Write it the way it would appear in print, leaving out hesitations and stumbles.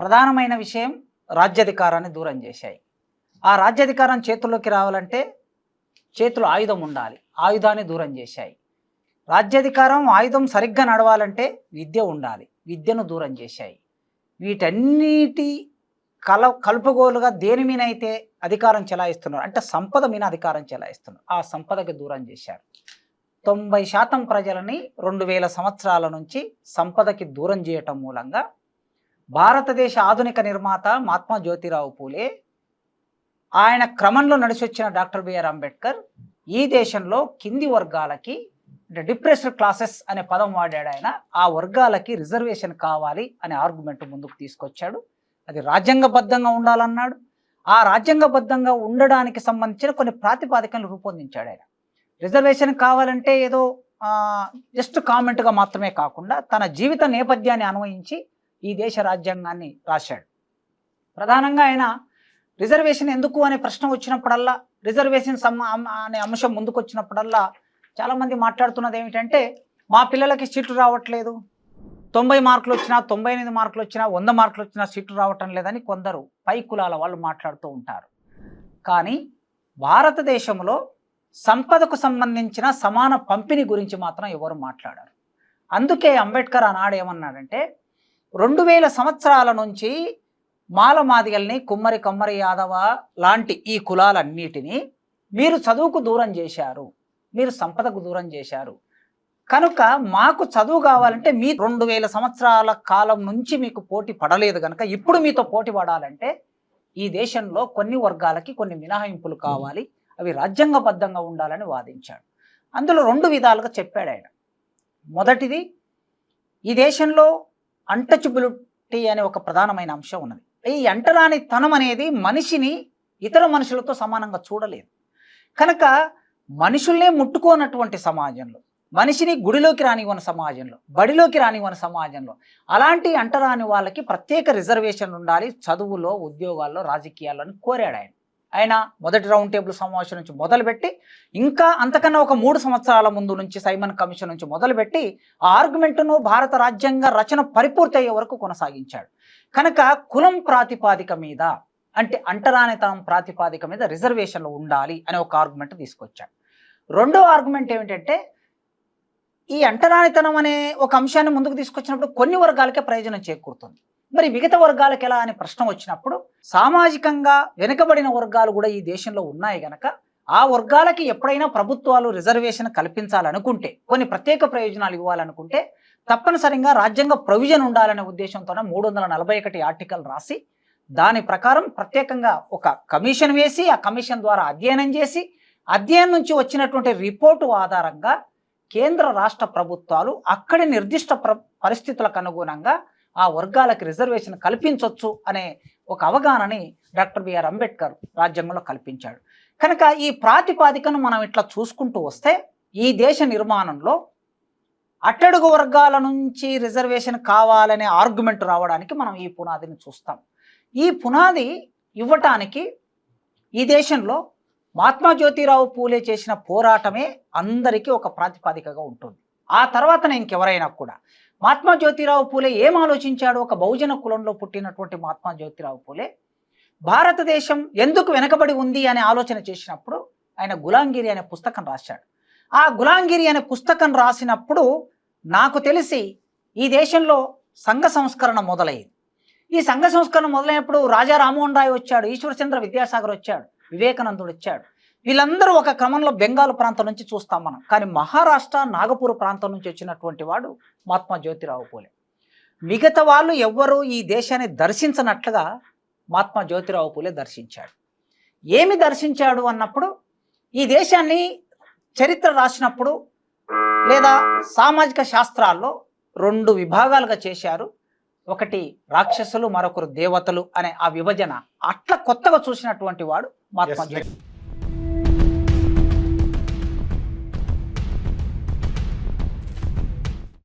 ప్రధానమైన విషయం రాజ్యాధికారాన్ని దూరం చేశాయి. ఆ రాజ్యాధికారం చేతుల్లోకి రావాలంటే చేతులు ఆయుధం ఉండాలి, ఆయుధాన్ని దూరం చేశాయి. రాజ్యాధికారం ఆయుధం సరిగ్గా నడవాలంటే విద్య ఉండాలి, విద్యను దూరం చేశాయి. వీటన్నిటి కలుపుగోలుగా దేని మీద అయితే అధికారం చెలాయిస్తున్నారు అంటే సంపద మీద అధికారం చెలాయిస్తున్నారు, ఆ సంపదకి దూరం చేశారు. 90% ప్రజలని 2000 సంవత్సరాల నుంచి సంపదకి దూరం చేయటం మూలంగా భారతదేశ ఆధునిక నిర్మాత మహాత్మా జ్యోతిరావు పూలే, ఆయన క్రమంలో నడిచొచ్చిన డాక్టర్ బిఆర్ అంబేద్కర్ ఈ దేశంలో కింది వర్గాలకి అంటే డిప్రెస్డ్ క్లాసెస్ అనే పదం వాడాడు ఆయన. ఆ వర్గాలకి రిజర్వేషన్ కావాలి అనే ఆర్గ్యుమెంట్ ముందుకు తీసుకొచ్చాడు. అది రాజ్యాంగబద్ధంగా ఉండాలన్నాడు. ఆ రాజ్యాంగబద్ధంగా ఉండడానికి సంబంధించిన కొన్ని ప్రాతిపాదికలు రూపొందించాడు ఆయన. రిజర్వేషన్ కావాలంటే ఏదో జస్ట్ కామెంట్గా మాత్రమే కాకుండా తన జీవిత నేపథ్యాన్ని అన్వయించి ఈ దేశ రాజ్యాంగాన్ని రాశాడు. ప్రధానంగా ఆయన రిజర్వేషన్ ఎందుకు అనే ప్రశ్న వచ్చినప్పుడల్లా, రిజర్వేషన్ అనే అంశం ముందుకు వచ్చినప్పుడల్లా చాలామంది మాట్లాడుతున్నది ఏమిటంటే మా పిల్లలకి సీట్లు రావట్లేదు, 90 మార్కులు వచ్చినా 98 మార్కులు వచ్చినా 100 మార్కులు వచ్చినా సీట్లు రావటం లేదని కొందరు పై కులాల వాళ్ళు మాట్లాడుతూ ఉంటారు. కానీ భారతదేశంలో సంపదకు సంబంధించిన సమాన పంపిణీ గురించి మాత్రం ఎవరు మాట్లాడారు. అందుకే అంబేద్కర్ ఆనాడు ఏమన్నాడంటే 2000 సంవత్సరాల నుంచి మాలమాదిగల్ని, కుమ్మరి కమ్మరి యాదవ లాంటి ఈ కులాలన్నిటినీ మీరు చదువుకు దూరం చేశారు, మీరు సంపదకు దూరం చేశారు. కనుక మాకు చదువు కావాలంటే మీ 2000 సంవత్సరాల కాలం నుంచి మీకు పోటీ పడలేదు కనుక ఇప్పుడు మీతో పోటీ పడాలంటే ఈ దేశంలో కొన్ని వర్గాలకి కొన్ని మినహాయింపులు కావాలి, అవి రాజ్యాంగబద్ధంగా ఉండాలని వాదించాడు. అందులో 2 విధాలుగా చెప్పాడు ఆయన. మొదటిది, ఈ దేశంలో అన్టచబిలిటీ అనే ఒక ప్రధానమైన అంశం ఉన్నది. ఈ అంటరానితనం అనేది మనిషిని ఇతర మనుషులతో సమానంగా చూడలేదు. కనుక మనుషుల్నే ముట్టుకోనటువంటి సమాజంలో, మనిషిని గుడిలోకి రానివ్వని సమాజంలో, బడిలోకి రానివ్వని సమాజంలో అలాంటి అంటరాని వాళ్ళకి ప్రత్యేక రిజర్వేషన్ ఉండాలి చదువులో, ఉద్యోగాల్లో, రాజకీయాల్లో కోరాడు ఆయన. ఆయన మొదటి రౌండ్ టేబుల్ సమావేశం నుంచి మొదలుపెట్టి ఇంకా అంతకన్నా ఒక 3 సంవత్సరాల ముందు నుంచి సైమన్ కమిషన్ నుంచి మొదలుపెట్టి ఆ ఆర్గ్యుమెంట్ను భారత రాజ్యాంగ రచన పరిపూర్తి అయ్యే వరకు కొనసాగించాడు. కనుక కులం ప్రాతిపాదిక మీద అంటే అంటరానితనం ప్రాతిపాదిక మీద రిజర్వేషన్లు ఉండాలి అనే ఒక ఆర్గ్యుమెంట్ తీసుకొచ్చాడు. రెండో ఆర్గ్యుమెంట్ ఏమిటంటే ఈ అంటరానితనం అనే ఒక అంశాన్ని ముందుకు తీసుకొచ్చినప్పుడు కొన్ని వర్గాలకే ప్రయోజనం చేకూరుతుంది, మరి మిగతా వర్గాలకు ఎలా అనే ప్రశ్న వచ్చినప్పుడు సామాజికంగా వెనుకబడిన వర్గాలు కూడా ఈ దేశంలో ఉన్నాయి కనుక ఆ వర్గాలకి ఎప్పుడైనా ప్రభుత్వాలు రిజర్వేషన్ కల్పించాలనుకుంటే, కొన్ని ప్రత్యేక ప్రయోజనాలు ఇవ్వాలనుకుంటే తప్పనిసరిగా రాజ్యాంగ ప్రొవిజన్ ఉండాలనే ఉద్దేశంతోనే 341 ఆర్టికల్ రాసి దాని ప్రకారం ప్రత్యేకంగా ఒక కమిషన్ వేసి ఆ కమిషన్ ద్వారా అధ్యయనం చేసి అధ్యయనం నుంచి వచ్చినటువంటి రిపోర్టు ఆధారంగా కేంద్ర రాష్ట్ర ప్రభుత్వాలు అక్కడి నిర్దిష్ట పరిస్థితులకు అనుగుణంగా ఆ వర్గాలకు రిజర్వేషన్ కల్పించవచ్చు అనే ఒక అవగాహనని డాక్టర్ బిఆర్ అంబేద్కర్ రాజ్యాంగంలో కల్పించాడు. కనుక ఈ ప్రాతిపాదికను మనం ఇట్లా చూసుకుంటూ వస్తే ఈ దేశ నిర్మాణంలో అట్టడుగు వర్గాల నుంచి రిజర్వేషన్ కావాలనే ఆర్గ్యుమెంట్ రావడానికి మనం ఈ పునాదిని చూస్తాం. ఈ పునాది ఇవ్వటానికి ఈ దేశంలో మహాత్మా జ్యోతిరావు పూలే చేసిన పోరాటమే అందరికీ ఒక ప్రాతిపాదికగా ఉంటుంది. ఆ తర్వాతనే ఇంకెవరైనా కూడా మహాత్మా జ్యోతిరావు పూలే ఏం ఆలోచించాడు, ఒక బహుజన కులంలో పుట్టినటువంటి మహాత్మా జ్యోతిరావు పూలే భారతదేశం ఎందుకు వెనకబడి ఉంది అనే ఆలోచన చేసినప్పుడు ఆయన గులాంగిరి అనే పుస్తకం రాశాడు. ఆ గులాంగిరి అనే పుస్తకం రాసినప్పుడు నాకు తెలిసి ఈ దేశంలో సంఘ సంస్కరణ మొదలైంది. ఈ సంఘ సంస్కరణ మొదలైనప్పుడు రాజా రామ్మోహన్ రాయ్ వచ్చాడు, ఈశ్వరచంద్ర విద్యాసాగర్ వచ్చాడు, వివేకానందుడు వచ్చాడు. వీళ్ళందరూ ఒక క్రమంలో బెంగాల్ ప్రాంతం నుంచి చూస్తాం మనం. కానీ మహారాష్ట్ర నాగపూర్ ప్రాంతం నుంచి వచ్చినటువంటి వాడు మహాత్మా జ్యోతిరావు పూలే. మిగతా వాళ్ళు ఎవ్వరూ ఈ దేశాన్ని దర్శించనట్లుగా మహాత్మా జ్యోతిరావు పూలే దర్శించాడు. ఏమి దర్శించాడు అన్నప్పుడు ఈ దేశాన్ని చరిత్ర రాసినప్పుడు లేదా సామాజిక శాస్త్రాల్లో 2 విభాగాలుగా చేశారు. ఒకటి రాక్షసులు, మరొకరు దేవతలు అనే ఆ విభజన అట్లా కొత్తగా చూసినటువంటి వాడు మహాత్మా జ్యోతి.